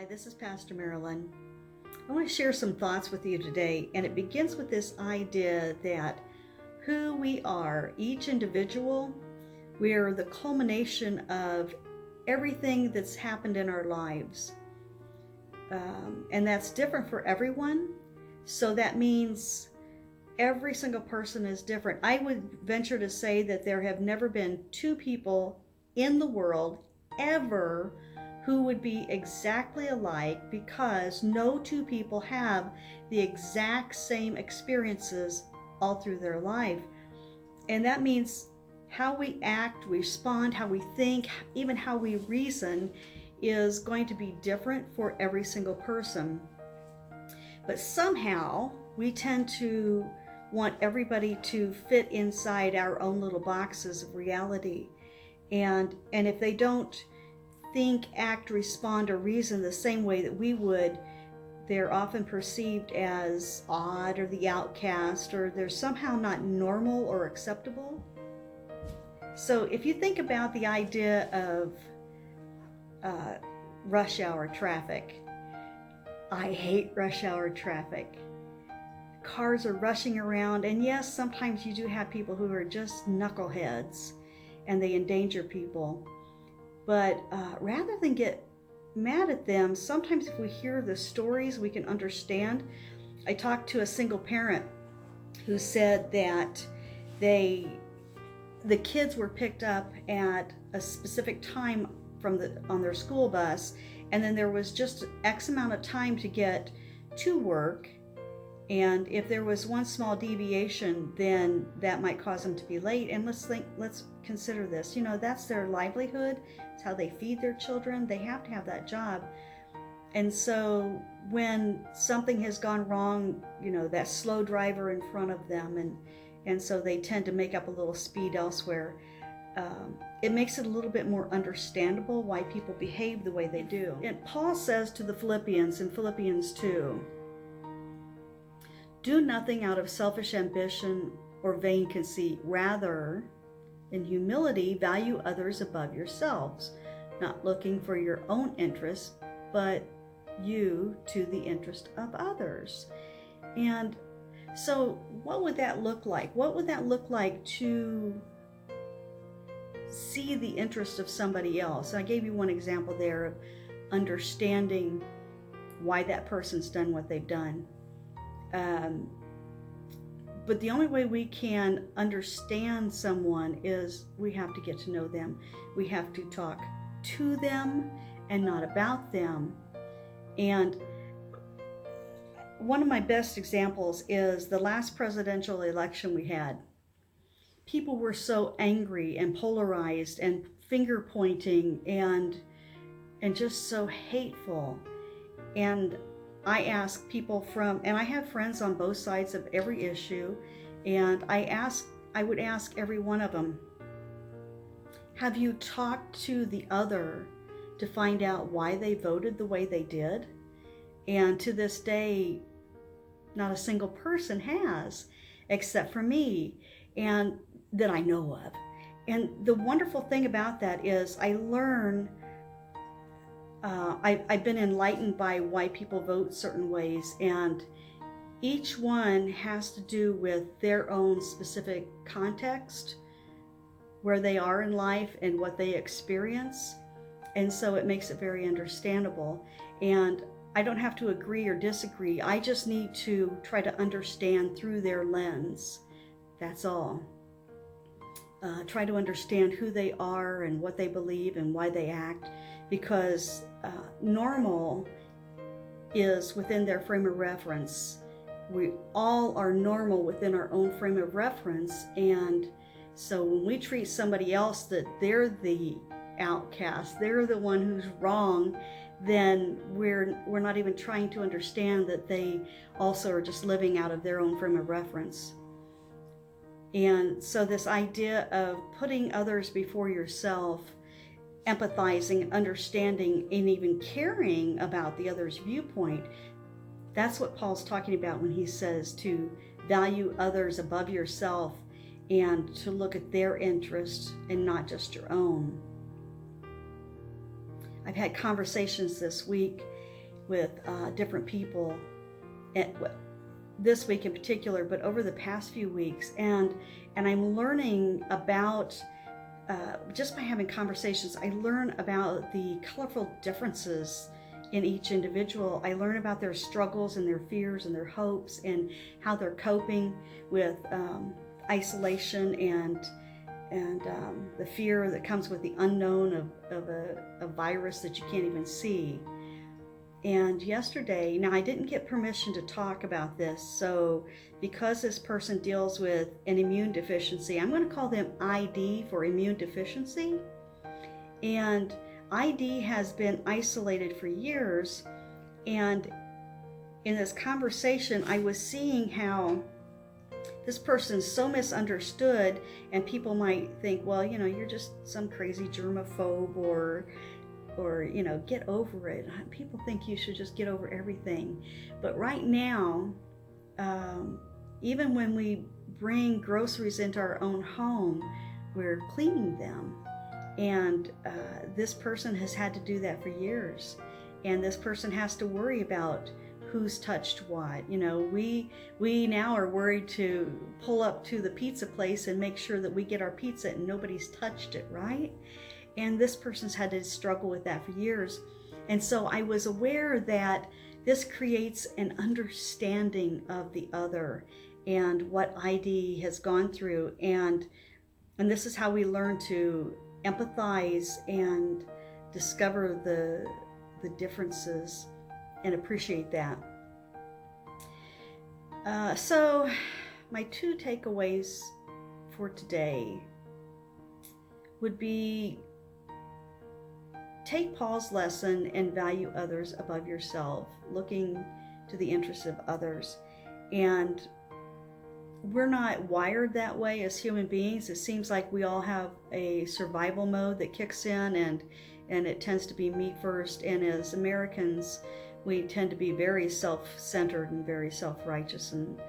Hi, this is Pastor Marilyn. I want to share some thoughts with you today, and it begins with this idea that who we are, each individual, we are the culmination of everything that's happened in our lives. And that's different for everyone. So that means every single person is different. I would venture to say that there have never been two people in the world ever who would be exactly alike, because no two people have the exact same experiences all through their life. And that means how we act, respond, how we think, even how we reason is going to be different for every single person. But somehow we tend to want everybody to fit inside our own little boxes of reality. And if they don't think, act, respond, or reason the same way that we would, they're often perceived as odd or the outcast, or they're somehow not normal or acceptable. So if you think about the idea of rush hour traffic, I hate rush hour traffic. Cars are rushing around, and yes, sometimes you do have people who are just knuckleheads and they endanger people. But rather than get mad at them, sometimes if we hear the stories, we can understand. I talked to a single parent who said that the kids were picked up at a specific time on their school bus, and then there was just X amount of time to get to work. And if there was one small deviation, then that might cause them to be late. And let's consider this. That's their livelihood. It's how they feed their children. They have to have that job. And so when something has gone wrong, that slow driver in front of them, and so they tend to make up a little speed elsewhere. It makes it a little bit more understandable why people behave the way they do. And Paul says to the Philippians in Philippians 2, "Do nothing out of selfish ambition or vain conceit. Rather, in humility, value others above yourselves, not looking for your own interest, but you to the interest of others." And so what would that look like? What would that look like to see the interest of somebody else? I gave you one example there of understanding why that person's done what they've done. But the only way we can understand someone is we have to get to know them. We have to talk to them and not about them. And one of my best examples is the last presidential election we had. People were so angry and polarized and finger pointing and just so hateful. And I ask people and I have friends on both sides of every issue, and I would ask every one of them, have you talked to the other to find out why they voted the way they did? And to this day, not a single person has, except for me, and that I know of. And the wonderful thing about that is I learn I've been enlightened by why people vote certain ways, and each one has to do with their own specific context, where they are in life and what they experience. And so it makes it very understandable. And I don't have to agree or disagree. I just need to try to understand through their lens. That's all. Try to understand who they are and what they believe and why they act, because normal is within their frame of reference. We all are normal within our own frame of reference, and so when we treat somebody else that they're the outcast, they're the one who's wrong, then we're not even trying to understand that they also are just living out of their own frame of reference. And so this idea of putting others before yourself, empathizing, understanding, and even caring about the other's viewpoint, that's what Paul's talking about when he says to value others above yourself and to look at their interests and not just your own. I've had conversations this week with different people, and this week in particular, but over the past few weeks, and I'm learning about just by having conversations, I learn about the colorful differences in each individual. I learn about their struggles and their fears and their hopes and how they're coping with isolation and the fear that comes with the unknown of a virus that you can't even see. And yesterday, now I didn't get permission to talk about this, so because this person deals with an immune deficiency, I'm going to call them ID for immune deficiency. And ID has been isolated for years, and in this conversation, I was seeing how this person's so misunderstood, and people might think, well, you're just some crazy germaphobe, or get over it. People think you should just get over everything. But right now, even when we bring groceries into our own home, we're cleaning them. And this person has had to do that for years. And this person has to worry about who's touched what. We now are worried to pull up to the pizza place and make sure that we get our pizza and nobody's touched it, right? And this person's had to struggle with that for years. And so I was aware that this creates an understanding of the other and what ID has gone through. And this is how we learn to empathize and discover the differences and appreciate that. So my 2 takeaways for today would be: take Paul's lesson and value others above yourself, looking to the interests of others. And we're not wired that way as human beings. It seems like we all have a survival mode that kicks in, and it tends to be me first. And as Americans, we tend to be very self-centered and very self-righteous and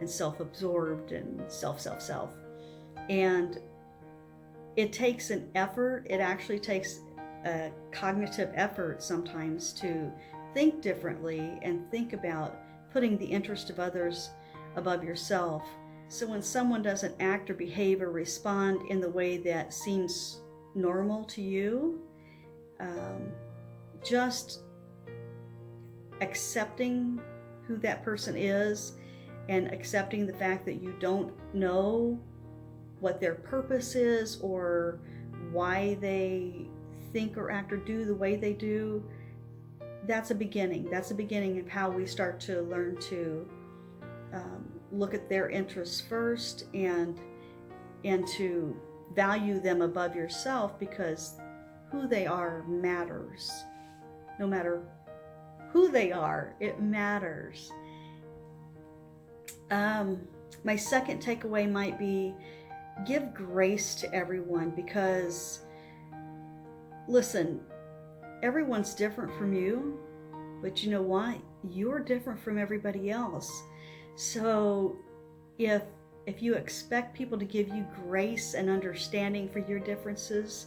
self-absorbed and self. And it takes an effort. It actually takes a cognitive effort sometimes to think differently and think about putting the interest of others above yourself. So when someone doesn't act or behave or respond in the way that seems normal to you, just accepting who that person is and accepting the fact that you don't know what their purpose is or why they think or act or do the way they do, that's a beginning. That's a beginning of how we start to learn to look at their interests first and to value them above yourself, because who they are matters. No matter who they are, it matters. My second takeaway might be: give grace to everyone, because listen, everyone's different from you, but you know what? You're different from everybody else. So if you expect people to give you grace and understanding for your differences,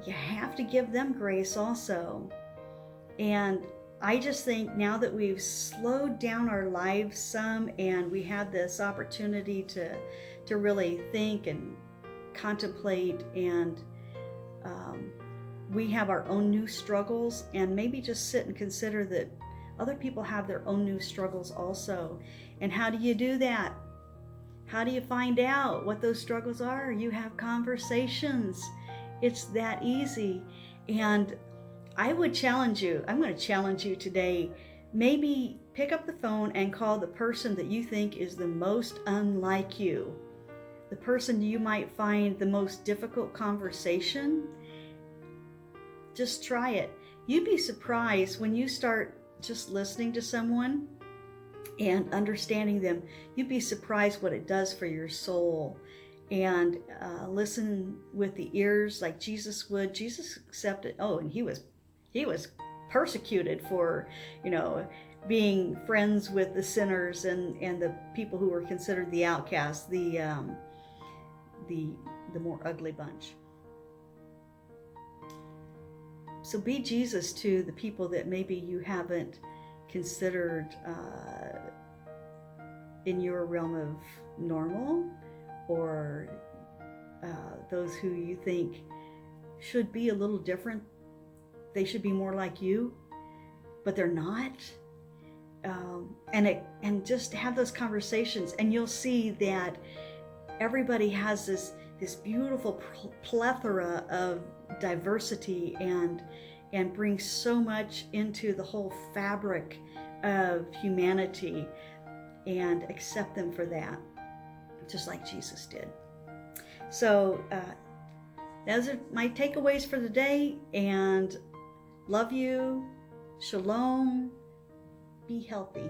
you have to give them grace also. And I just think now that we've slowed down our lives some and we have this opportunity to really think and contemplate, and we have our own new struggles, and maybe just sit and consider that other people have their own new struggles also. And how do you do that? How do you find out what those struggles are? You have conversations. It's that easy. And I would challenge you. I'm going to challenge you today. Maybe pick up the phone and call the person that you think is the most unlike you. The person you might find the most difficult conversation. Just try it. You'd be surprised when you start just listening to someone and understanding them. You'd be surprised what it does for your soul. And listen with the ears like Jesus would. Jesus accepted. Oh, and he was persecuted for, being friends with the sinners and the people who were considered the outcasts, the more ugly bunch. So be Jesus to the people that maybe you haven't considered in your realm of normal, or those who you think should be a little different. They should be more like you, but they're not. And just have those conversations, and you'll see that everybody has this beautiful plethora of diversity and brings so much into the whole fabric of humanity, and accept them for that, just like Jesus did. So those are my takeaways for the day, and love you. Shalom. Be healthy.